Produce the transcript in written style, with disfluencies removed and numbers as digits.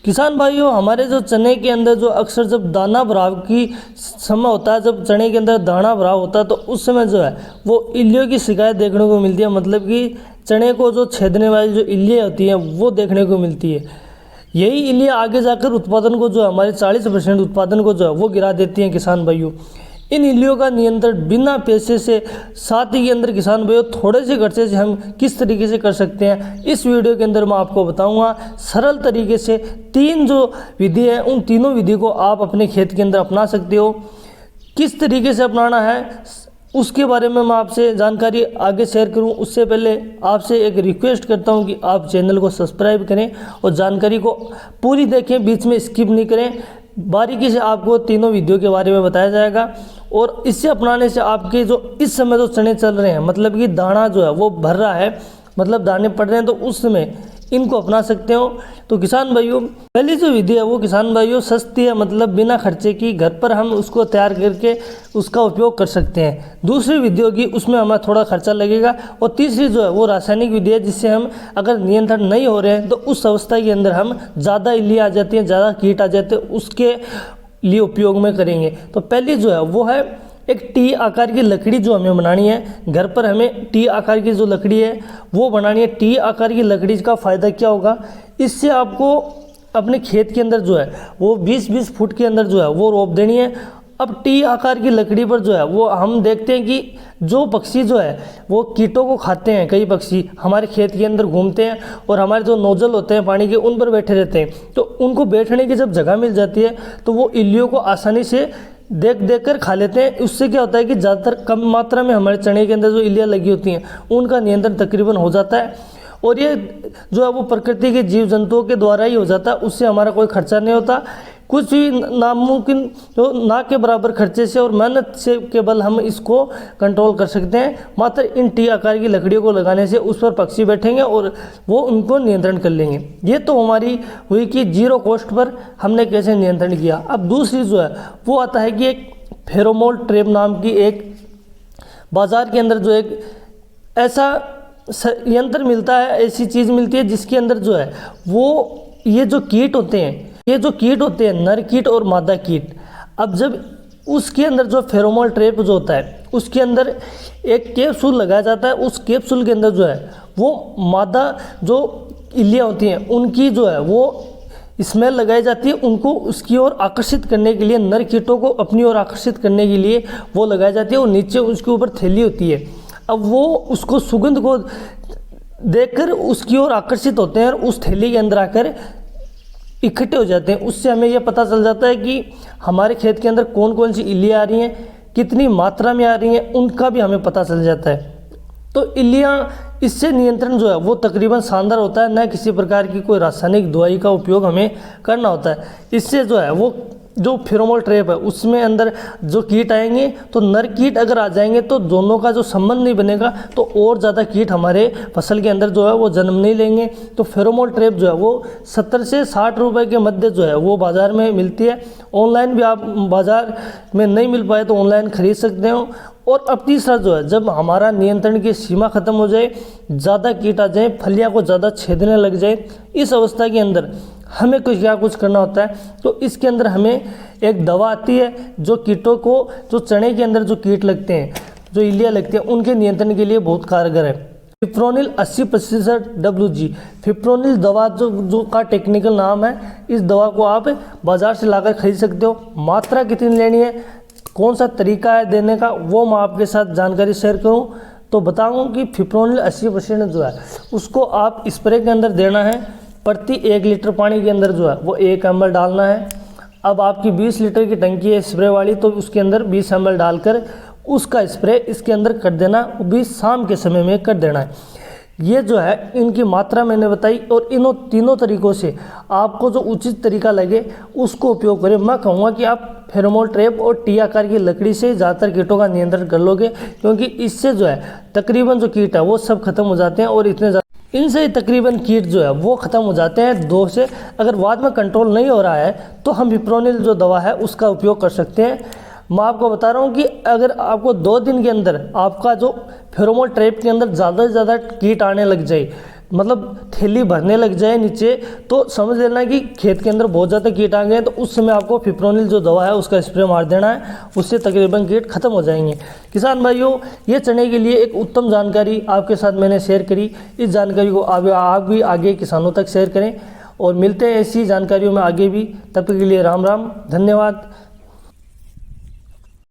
किसान भाइयों, हमारे जो चने के अंदर जो अक्सर जब दाना भराव की समय होता है, जब चने के अंदर दाना भराव होता है तो उस समय जो है वो इल्लियों की शिकायत देखने को मिलती है। मतलब कि चने को जो छेदने वाली जो इल्लियाँ होती हैं वो देखने को मिलती है। यही इल्लियाँ आगे जाकर उत्पादन को जो है हमारे 40% उत्पादन को जो है वो गिरा देती हैं। किसान भाइयों, इन इल्लियों का नियंत्रण बिना पैसे से, साथ ही के अंदर किसान भाइयों थोड़े से खर्चे से हम किस तरीके से कर सकते हैं, इस वीडियो के अंदर मैं आपको बताऊंगा। सरल तरीके से 3 जो विधि है उन तीनों विधि को आप अपने खेत के अंदर अपना सकते हो। किस तरीके से अपनाना है उसके बारे में मैं आपसे जानकारी आगे शेयर करूं, उससे पहले आपसे एक रिक्वेस्ट करता हूं कि आप चैनल को सब्सक्राइब करें और जानकारी को पूरी देखें, बीच में स्किप नहीं करें। बारीकी से आपको तीनों विधियों के बारे में बताया जाएगा और इसे अपनाने से आपके जो इस समय जो चने चल रहे हैं, मतलब कि दाना जो है वो भर रहा है, मतलब दाने पड़ रहे हैं, तो उस समय इनको अपना सकते हो। तो किसान भाइयों, पहली जो विधि है वो किसान भाइयों सस्ती है, मतलब बिना खर्चे की, घर पर हम उसको तैयार करके उसका उपयोग कर सकते हैं। दूसरी विधि होगी उसमें हमें थोड़ा खर्चा लगेगा। और तीसरी जो है वो रासायनिक विधि है, जिससे हम अगर नियंत्रण नहीं हो रहे हैं तो उस अवस्था के अंदर हम ज़्यादा इल्लियाँ आ जाती हैं, ज़्यादा कीट आ जाते हैं, उसके लिए उपयोग में करेंगे। तो पहली जो है वो है एक टी आकार की लकड़ी जो हमें बनानी है। घर पर हमें टी आकार की जो लकड़ी है वो बनानी है। टी आकार की लकड़ी का फ़ायदा क्या होगा, इससे आपको अपने खेत के अंदर जो है वो 20-20 फुट के अंदर जो है वो रोप देनी है। अब टी आकार की लकड़ी पर जो है वो हम देखते हैं कि जो पक्षी जो है वो कीटों को खाते हैं। कई पक्षी हमारे खेत के अंदर घूमते हैं और हमारे जो नोजल होते हैं पानी के उन पर बैठे रहते हैं। तो उनको बैठने की जब जगह मिल जाती है तो वो इल्लियों को आसानी से देख कर खा लेते हैं। उससे क्या होता है कि ज़्यादातर कम मात्रा में हमारे चने के अंदर जो इल्लियाँ लगी होती हैं उनका नियंत्रण तकरीबन हो जाता है। और ये जो है वो प्रकृति के जीव जंतुओं के द्वारा ही हो जाता है, उससे हमारा कोई खर्चा नहीं होता। कुछ भी नामुमकिन जो ना के बराबर खर्चे से और मेहनत से केवल हम इसको कंट्रोल कर सकते हैं। मात्र इन टी आकार की लकड़ियों को लगाने से उस पर पक्षी बैठेंगे और वो उनको नियंत्रण कर लेंगे। ये तो हमारी हुई कि जीरो कॉस्ट पर हमने कैसे नियंत्रण किया। अब दूसरी जो है वो आता है कि एक फेरोमोन ट्रैप नाम की एक बाज़ार के अंदर जो एक ऐसा यंत्र मिलता है, ऐसी चीज़ मिलती है जिसके अंदर जो है वो ये जो कीट होते हैं, नर कीट और मादा कीट। अब जब उसके अंदर जो फेरोमोन ट्रैप जो होता है उसके अंदर एक कैप्सूल लगाया जाता है। उस कैप्सूल के अंदर जो है वो मादा जो इल्लियाँ होती हैं उनकी जो है वो स्मेल लगाई जाती है। उनको उसकी ओर आकर्षित करने के लिए, नर कीटों को अपनी ओर आकर्षित करने के लिए वो लगाई जाती है और नीचे उसके ऊपर थैली होती है। अब वो उसको सुगंध को देखकर उसकी ओर आकर्षित होते हैं और उस थैली के अंदर आकर इकट्ठे हो जाते हैं। उससे हमें यह पता चल जाता है कि हमारे खेत के अंदर कौन कौन सी इल्लियाँ आ रही हैं, कितनी मात्रा में आ रही हैं, उनका भी हमें पता चल जाता है। तो इल्लियाँ, इससे नियंत्रण जो है वो तकरीबन शानदार होता है। न किसी प्रकार की कोई रासायनिक दवाई का उपयोग हमें करना होता है। इससे जो है वो जो फेरोमोन ट्रैप है उसमें अंदर जो कीट आएंगे तो नर कीट अगर आ जाएंगे तो दोनों का जो संबंध नहीं बनेगा, तो और ज़्यादा कीट हमारे फसल के अंदर जो है वो जन्म नहीं लेंगे। तो फेरोमोन ट्रैप जो है वो 70 से 60 रुपए के मध्य जो है वो बाज़ार में मिलती है। ऑनलाइन भी आप बाज़ार में नहीं मिल पाए तो ऑनलाइन खरीद सकते हो। और अब तीसरा जो है, जब हमारा नियंत्रण की सीमा खत्म हो जाए, ज़्यादा कीट आ जाए, फलियाँ को ज़्यादा छेदने लग जाए, इस अवस्था के अंदर हमें कुछ करना होता है। तो इसके अंदर हमें एक दवा आती है जो कीटों को, जो चने के अंदर जो कीट लगते हैं, जो इल्लियाँ लगती हैं, उनके नियंत्रण के लिए बहुत कारगर है। फिप्रोनिल 80% WG फिप्रोनिल दवा जो का टेक्निकल नाम है। इस दवा को आप बाज़ार से लाकर खरीद सकते हो। मात्रा कितनी लेनी है, कौन सा तरीका है देने का, वो मैं आपके साथ जानकारी शेयर करूं तो बताऊं कि फिप्रोनिल 80% जो है उसको आप स्प्रे के अंदर देना है। प्रति 1 लीटर पानी के अंदर जो है वो 1 ml डालना है। अब आपकी 20 लीटर की टंकी है स्प्रे वाली, तो उसके अंदर 20 ml डालकर उसका स्प्रे इसके अंदर कर देना, वो भी शाम के समय में कर देना है। ये जो है इनकी मात्रा मैंने बताई और इन तीनों तरीकों से आपको जो उचित तरीका लगे उसको उपयोग करें। मैं कहूँगा कि आप फेरोमोन ट्रैप और टी आकार की लकड़ी से ज़्यादातर कीटों का नियंत्रण कर लोगे, क्योंकि इससे जो है तकरीबन जो कीट है वो सब खत्म हो जाते हैं और इनसे तकरीबन कीट जो है वो ख़त्म हो जाते हैं 2 से। अगर बाद में कंट्रोल नहीं हो रहा है तो हम फिप्रोनिल जो दवा है उसका उपयोग कर सकते हैं। मैं आपको बता रहा हूँ कि अगर आपको 2 दिन के अंदर आपका जो फेरोमोन ट्रैप के अंदर ज़्यादा से ज़्यादा कीट आने लग जाए, मतलब थैली भरने लग जाए नीचे, तो समझ लेना कि खेत के अंदर बहुत ज़्यादा कीट आ गए हैं। तो उस समय आपको फिप्रोनिल जो दवा है उसका स्प्रे मार देना है, उससे तकरीबन कीट खत्म हो जाएंगे। किसान भाइयों, ये चने के लिए एक उत्तम जानकारी आपके साथ मैंने शेयर करी। इस जानकारी को आप भी आगे किसानों तक शेयर करें और मिलते हैं ऐसी जानकारियों में आगे भी। तब तक के लिए राम राम, धन्यवाद।